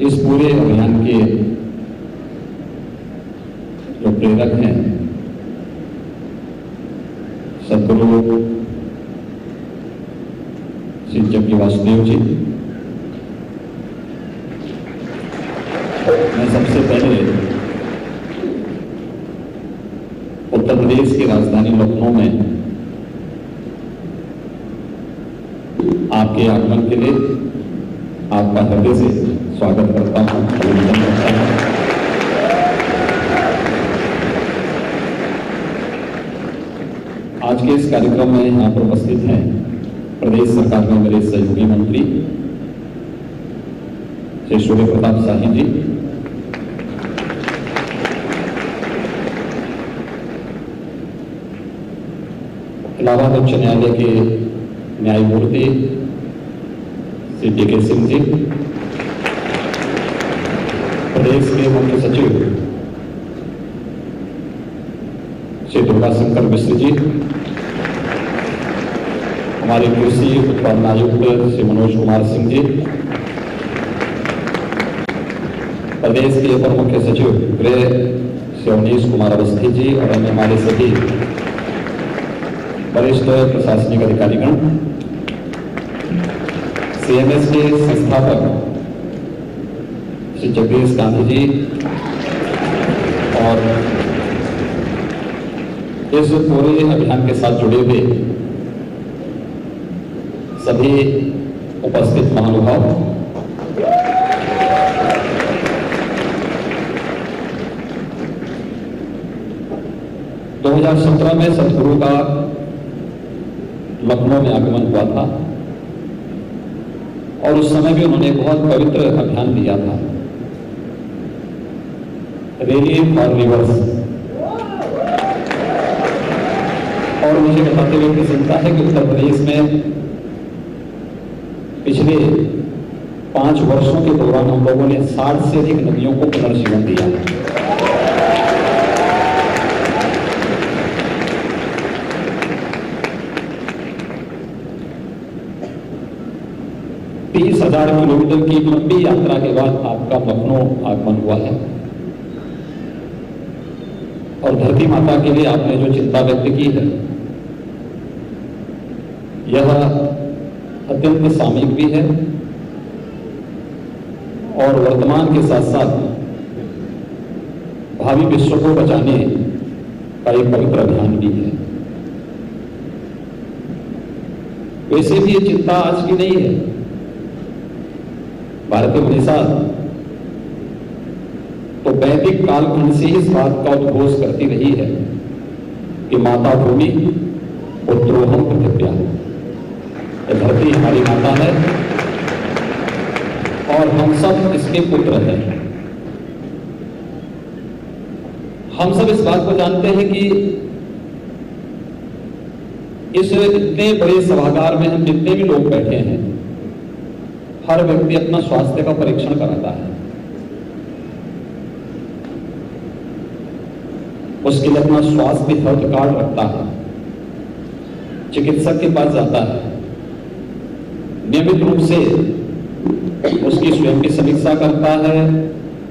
इस पूरे अभियान के जो प्रेरक हैं सद्गुरु श्री जग्गी वासुदेव जी, मैं सबसे पहले उत्तर प्रदेश की राजधानी लखनऊ में आपके आगमन के लिए आपका हृदय से स्वागत करता हूं, अभिनंदन करता हूं। आज के इस कार्यक्रम में यहाँ पर उपस्थित हैं प्रदेश सरकार में मेरे सहयोगी मंत्री श्री सूर्य प्रताप शाही जी, इलाहाबाद उच्च न्यायालय के न्यायमूर्ति श्री डी.के. सिंह जी, प्रदेश के मुख्य सचिव श्री दुर्गा शंकर मिश्र जी, हमारे कृषि उत्पादन आयुक्त श्री मनोज कुमार सिंह जी, प्रदेश के अपर मुख्य सचिव गृह श्री अवनीश कुमार अवस्थी जी और अन्य हमारे सभी वरिष्ठ प्रशासनिक अधिकारीगण, CMS के संस्थापक श्री जगदीश गांधी जी और इस पूरे अभियान के साथ जुड़े हुए सभी उपस्थित महानुभाव, 2017 में सद्गुरु का लखनऊ में आगमन हुआ था और उस समय भी उन्होंने बहुत पवित्र अभियान दिया था, रैली फॉर रिवर्स। और मुझे बताते हुए प्रसन्नता है कि उत्तर प्रदेश में पिछले 5 वर्षों के दौरान हम लोगों ने 60 से अधिक नदियों को पुनर्जीवन दिया है। तीस 30,000 किलोमीटर की लंबी यात्रा के बाद आपका लखनऊ आगमन हुआ है और धरती माता के लिए आपने जो चिंता व्यक्त की है यह अत्यंत सामयिक भी है और वर्तमान के साथ साथ भावी विश्व को बचाने का एक पवित्र अभियान भी है। वैसे भी ये चिंता आज की नहीं है। भारतीय उपनिषद तो वैदिक कालखंड से इस बात का उद्घोष करती रही है कि माता भूमि पुत्रोहम पृथिव्या, धरती हमारी माता है और हम सब इसके पुत्र हैं। हम सब इस बात को जानते हैं कि इस इतने बड़े सभागार में हम जितने भी लोग बैठे हैं, हर व्यक्ति अपना स्वास्थ्य का परीक्षण कराता है, उसके लिए अपना स्वास्थ्य हेल्थ कार्ड रखता है, चिकित्सक के पास जाता है, नियमित रूप से उसकी स्वयं की समीक्षा करता है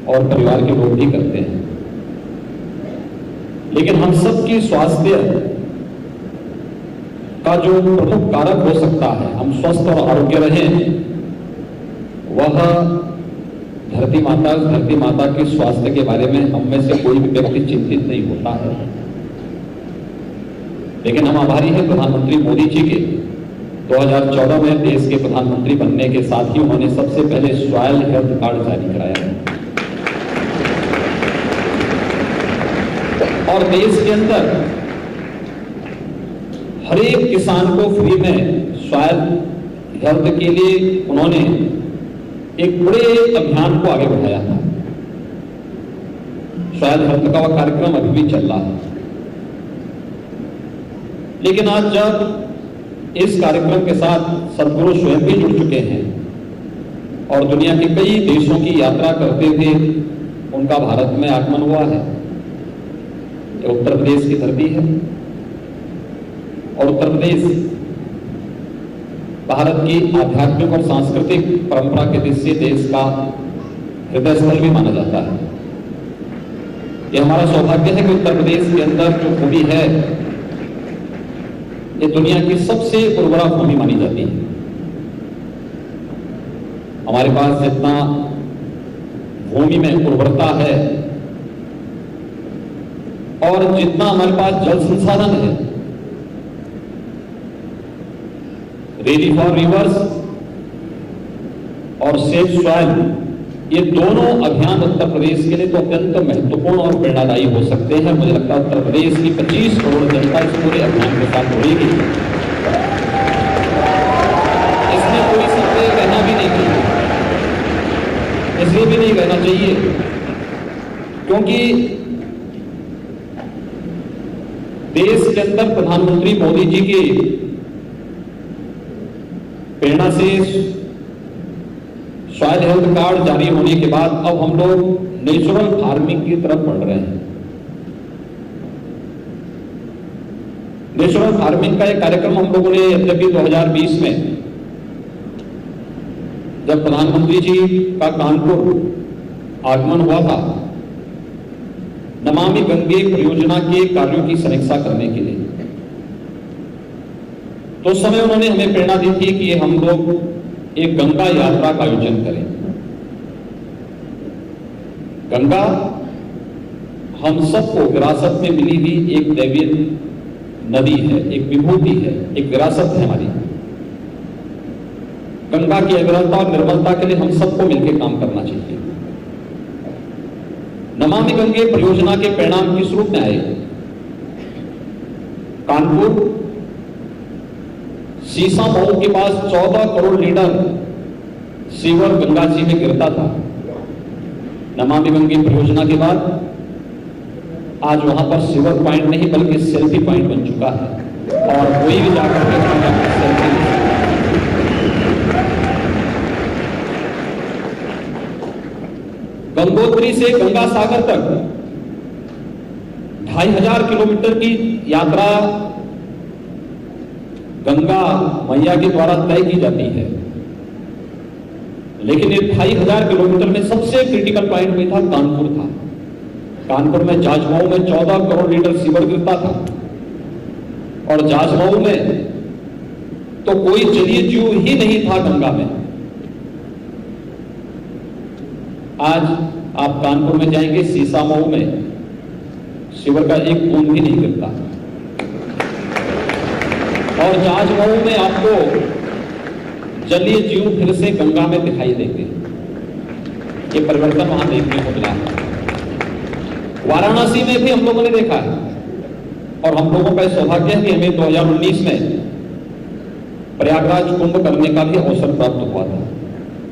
और परिवार के लोग भी करते हैं। लेकिन हम सबकी स्वास्थ्य का जो प्रमुख कारक हो सकता है हम स्वस्थ और आरोग्य रहें, वह धरती माता के स्वास्थ्य के बारे में हम में से कोई भी व्यक्ति चिंतित नहीं होता है। लेकिन हम आभारी हैं प्रधानमंत्री मोदी जी के 2014 में देश के प्रधानमंत्री बनने के साथ ही उन्होंने सबसे पहले सॉइल हेल्थ कार्ड जारी कराया है और देश के अंदर हर एक किसान को फ्री में सॉइल हेल्थ के लिए उन्होंने एक बड़े अभियान को आगे बढ़ाया था। सॉइल हेल्थ का वह कार्यक्रम अभी भी चल रहा है। लेकिन आज जब इस कार्यक्रम के साथ सद्गुरु स्वयं भी जुड़ चुके हैं और दुनिया के कई देशों की यात्रा करते हुए उनका भारत में आगमन हुआ है, ये उत्तर प्रदेश की धरती है और उत्तर प्रदेश भारत की आध्यात्मिक और सांस्कृतिक परंपरा के दृष्टि से देश का हृदय स्थल भी माना जाता है। ये हमारा सौभाग्य है कि उत्तर प्रदेश के अंदर जो भूमि है ये दुनिया की सबसे उर्वरा भूमि मानी जाती है। हमारे पास जितना भूमि में उर्वरता है और जितना हमारे पास जल संसाधन है, रेडी फॉर रिवर्स और सेफ सॉइल, ये दोनों अभियान उत्तर प्रदेश के लिए तो अत्यंत महत्वपूर्ण और प्रेरणादायी हो सकते हैं। मुझे लगता है उत्तर प्रदेश की 25 करोड़ जनता इस पूरे अभियान के साथ जुड़ेगी। इसमें कोई संदेह कहना भी नहीं चाहिए, इसलिए भी नहीं कहना चाहिए क्योंकि देश के अंदर प्रधानमंत्री मोदी जी की प्रेरणा से सॉइल हेल्थ कार्ड जारी होने के बाद अब हम लोग नेचुरल फार्मिंग की तरफ बढ़ रहे हैं। नेचुरल फार्मिंग का एक कार्यक्रम हम लोगों ने यद्यपि 2020 में जब प्रधानमंत्री जी का कानपुर आगमन हुआ था नमामि गंगे परियोजना के कार्यों की समीक्षा करने के लिए, तो उस समय उन्होंने हमें प्रेरणा दी थी कि हम लोग एक गंगा यात्रा का आयोजन करें। गंगा हम सबको विरासत में मिली हुई एक दैवीय नदी है, एक विभूति है, एक विरासत है हमारी। गंगा की अविरलता और निर्मलता के लिए हम सबको मिलकर काम करना चाहिए। नमामि गंगे परियोजना के परिणाम किस रूप में आए? कानपुर सीसा मऊ के पास 14 करोड़ लीटर सीवर गंगा जी में गिरता था। नमामि गंगे परियोजना के बाद आज वहां पर सीवर पॉइंट नहीं बल्कि सेल्फी पॉइंट बन चुका है और कोई भी जाकर के सेल्फी ले सकता है। गंगोत्री से गंगा सागर तक 2500 किलोमीटर की यात्रा गंगा मैया के द्वारा तय की जाती है, लेकिन ये 2500 किलोमीटर में सबसे क्रिटिकल पॉइंट में था कानपुर था। कानपुर में जाजमऊ में 14 करोड़ लीटर सीवर गिरता था और जाजमऊ में तो कोई जलीय जीव ही नहीं था गंगा में। आज आप कानपुर में जाएंगे, सीसामऊ में सीवर का एक बूंद भी नहीं गिरता और जाजमऊ में आपको जलीय जीव फिर से गंगा में दिखाई देंगे। ये परिवर्तन वहां देखने को मिला है। वाराणसी में भी हम लोगों ने देखा है और हम लोगों का सौभाग्य है कि हमें 2019 में प्रयागराज कुंभ करने का भी अवसर प्राप्त हुआ था।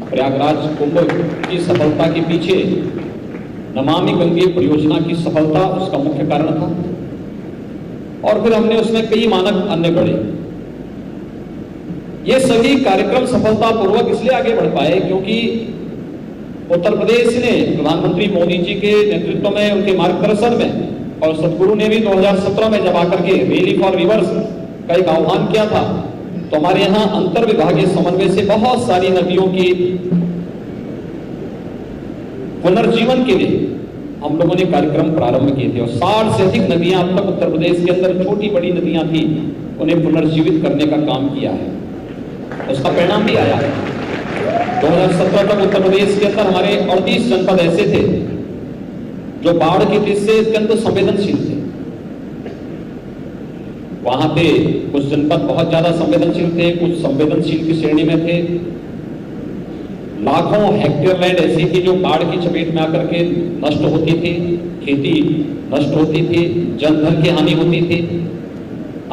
प्रयागराज कुंभ की सफलता के पीछे नमामि गंगे परियोजना की सफलता उसका मुख्य कारण था और फिर हमने उसमें कई मानक अन्य गढ़े। ये सभी कार्यक्रम सफलतापूर्वक इसलिए आगे बढ़ पाए क्योंकि उत्तर प्रदेश ने प्रधानमंत्री मोदी जी के नेतृत्व में, उनके मार्गदर्शन में और सदगुरु ने भी 2017 में जब आकर के रैली फॉर रिवर्स का एक आह्वान किया था, तो हमारे यहां अंतर विभागीय समन्वय से बहुत सारी नदियों की पुनर्जीवन के लिए हम लोगों ने कार्यक्रम प्रारंभ किए थे और 60 से अधिक नदियां अब तक उत्तर प्रदेश के अंदर छोटी बड़ी नदियां थी, उन्हें पुनर्जीवित करने का काम किया है। उसका परिणाम भी आया है। 2017 तक उत्तर प्रदेश के अंदर हमारे 38 जनपद ऐसे थे जो बाढ़ की दृष्टि से अत्यंत संवेदनशील थे। वहां पे कुछ जनपद बहुत ज्यादा संवेदनशील थे, कुछ संवेदनशील की श्रेणी में थे। लाखों हेक्टेयर लैंड ऐसी थी जो बाढ़ की चपेट में आकर के नष्ट होती थी, खेती नष्ट होती थी, जनधन की हानि होती थी।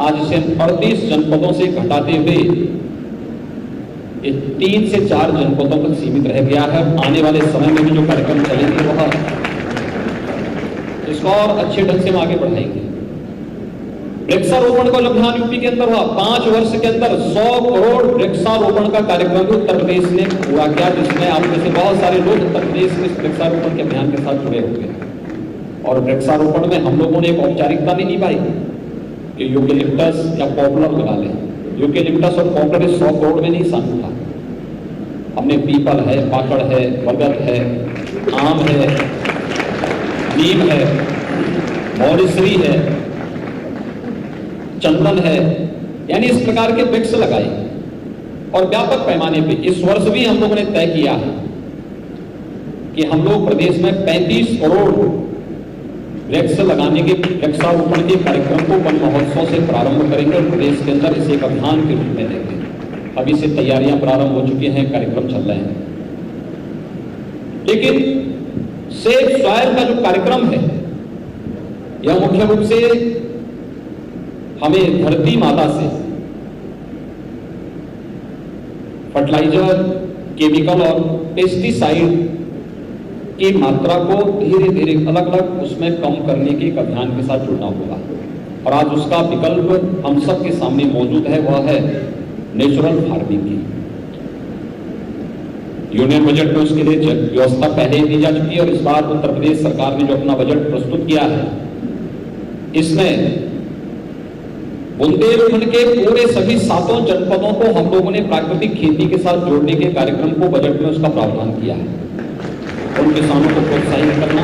आज इसे 38 जनपदों से घटाते हुए 3 से 4 जनपदों तक सीमित रह गया है। आने वाले समय में भी जो कार्यक्रम चलेंगे वह इसको और अच्छे ढंग से हम आगे बढ़ाएंगे। वृक्षारोपण का अभियान यूपी के अंदर हुआ, 5 वर्ष के अंदर 100 करोड़ वृक्षारोपण का कार्यक्रम भी उत्तर प्रदेश ने पूरा किया, जिसमें आप में से बहुत सारे लोग उत्तर प्रदेश में वृक्षारोपण के अभियान के साथ जुड़े होंगे। और वृक्षारोपण में हम लोगों ने एक औपचारिकता भी निभाई कि यूकेलिप्टस या पॉपुलर लगा लें। यूकेलिप्टस और पॉपुलर 100 करोड़ में नहीं शामिल था। हमने पीपल है, पाकड़ है, बरगद है, आम है, नीम है, मॉरिसरी है, चंदन है, यानी इस प्रकार के वृक्ष लगाए और व्यापक पैमाने पे इस वर्ष भी हम लोगों ने तय किया है कि हम लोग प्रदेश में 35 करोड़ वृक्ष लगाने के वृक्षारोपण के कार्यक्रम को वन महोत्सव से प्रारंभ करेंगे और प्रदेश के अंदर इसे एक अभियान के रूप में लेंगे। अभी से तैयारियां प्रारंभ हो चुकी हैं, कार्यक्रम चल रहे हैं। लेकिन सेव सॉइल का जो कार्यक्रम है यह मुख्य रूप से हमें धरती माता से फर्टिलाइजर, केमिकल और पेस्टिसाइड की मात्रा को धीरे धीरे अलग अलग उसमें कम करने के एक अभियान के साथ जुड़ना होगा और आज उसका विकल्प हम सब के सामने मौजूद है, वह है नेचुरल फार्मिंग की। यूनियन बजट में उसके लिए व्यवस्था पहले ही दी जा चुकी है और इस बार उत्तर प्रदेश सरकार ने जो अपना बजट प्रस्तुत किया है इसमें बुंदेलखंड के पूरे सभी 7 जनपदों को हम लोगों ने प्राकृतिक खेती के साथ जोड़ने के कार्यक्रम को बजट में उसका प्रावधान किया है। उन किसानों को प्रोत्साहित करना,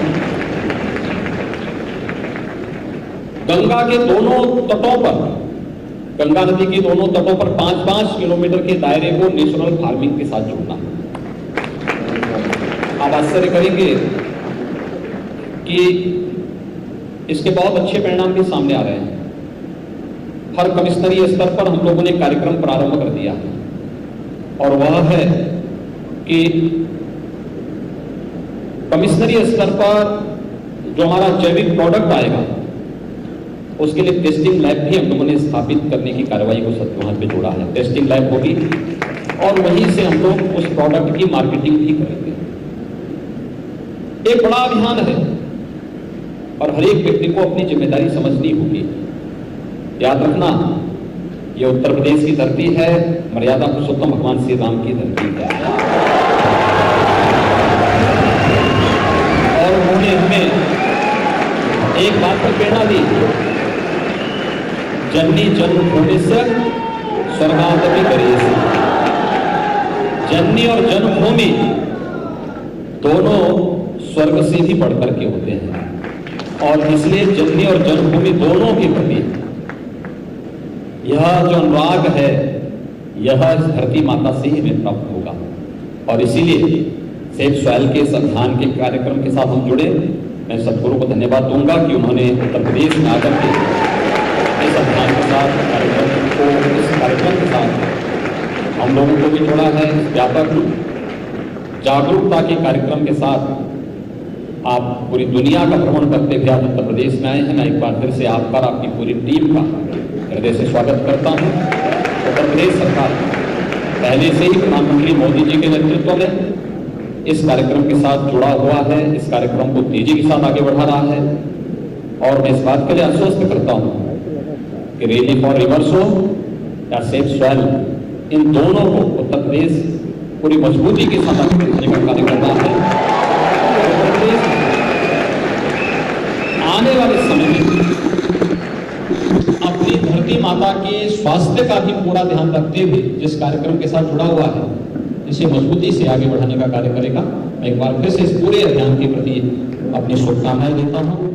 गंगा के दोनों तटों पर, गंगा नदी के दोनों तटों पर 5-5 किलोमीटर के दायरे को नेचुरल फार्मिंग के साथ जोड़ना। आप आश्चर्य करेंगे कि इसके बहुत अच्छे परिणाम भी सामने आ रहे हैं। हर कमिश्नरी स्तर पर हम लोगों ने कार्यक्रम प्रारंभ कर दिया और वह है कि कमिश्नरी स्तर पर जो हमारा जैविक प्रोडक्ट आएगा उसके लिए टेस्टिंग लैब भी हम लोगों ने स्थापित करने की कार्रवाई को वहां पे जोड़ा है। टेस्टिंग लैब होगी और वहीं से हम लोग उस प्रोडक्ट की मार्केटिंग भी करेंगे। एक बड़ा अभियान है और हर एक व्यक्ति को अपनी जिम्मेदारी समझनी होगी। याद रखना, ये उत्तर प्रदेश की धरती है, मर्यादा पुरुषोत्तम भगवान श्री राम की धरती है और उन्होंने हमें एक बात पर प्रेरणा दी, जननी जन्मभूमि से स्वर्गादपि गरीयसी। जननी और जन्मभूमि दोनों स्वर्ग से भी बढ़कर के होते हैं और इसलिए जननी और जन्मभूमि दोनों के प्रति यह जो अनुराग है यह धरती माता से ही हमें प्राप्त होगा और इसीलिए सेव सॉइल के इस अभियान के कार्यक्रम के साथ हम जुड़े। मैं सदगुरु को धन्यवाद दूंगा कि उन्होंने उत्तर प्रदेश में आकर के इस अभियान के साथ इस कार्यक्रम के साथ हम लोगों को भी जोड़ा है। इस व्यापक जागरूकता के कार्यक्रम के साथ आप पूरी दुनिया का भ्रमण करते हुए आज उत्तर प्रदेश में आए हैं। मैं एक बार फिर से आपका और आपकी पूरी टीम का हृदय से स्वागत करता हूं। उत्तर प्रदेश सरकार पहले से ही प्रधानमंत्री मोदी जी के नेतृत्व में इस कार्यक्रम के साथ जुड़ा हुआ है, इस कार्यक्रम को तेजी के साथ आगे बढ़ा रहा है और मैं इस बात के लिए आश्वस्त करता हूं कि रैली फॉर रिवर्स हो या सेव सॉइल, इन दोनों को उत्तर प्रदेश पूरी मजबूती के साथ आगे बढ़ाने का कार्य कर रहा है। उत्तर प्रदेश आने वाले समय में अपनी धरती माता के स्वास्थ्य का भी पूरा ध्यान रखते हुए जिस कार्यक्रम के साथ जुड़ा हुआ है इसे मजबूती से आगे बढ़ाने का कार्य करेगा। मैं एक बार फिर से इस पूरे अभियान के प्रति अपनी शुभकामनाएं देता हूं।